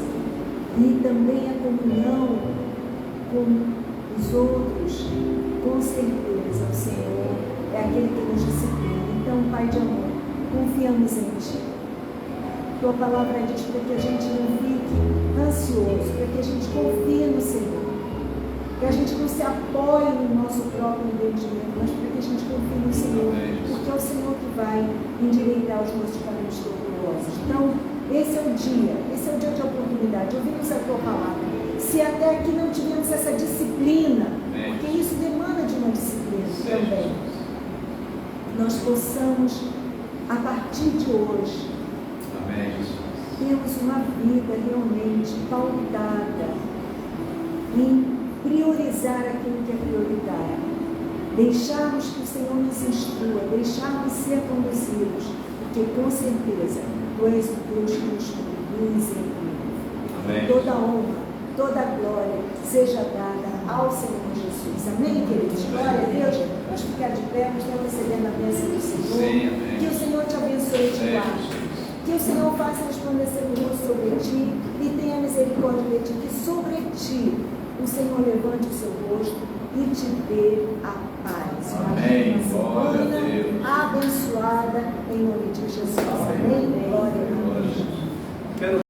e também a comunhão com os outros, com certeza o Senhor é aquele que nos disciplina. Então, Pai de amor, confiamos em Ti. Tua palavra diz para que a gente não fique ansioso, para que a gente confie no Senhor, que a gente não se apoie no nosso próprio entendimento, mas para que a gente confie no Senhor, porque é o Senhor que vai endireitar os nossos caminhos tortuosos. Então, esse é o dia de oportunidade, ouvimos a Tua palavra. Se até aqui não tivemos essa disciplina, porque isso demanda de uma disciplina também, nós possamos, a partir de hoje, termos uma vida realmente pautada em priorizar aquilo que é prioritário, deixarmos que o Senhor nos instrua, deixarmos ser conduzidos, porque com certeza Tu és o Deus que nos conduz e conduz. Toda honra, toda glória seja dada ao Senhor Jesus. Amém, queridos? Glória a Deus. Vamos ficar de pé, vamos estar recebendo a bênção do Senhor. Sim, que o Senhor te abençoe e te guarde. Que o Senhor faça resplandecer o rosto sobre ti e tenha misericórdia de ti. Que sobre ti o Senhor levante o seu rosto e te dê a paz. Amém. Uma semana abençoada em nome de Jesus. Amém. Glória a Deus.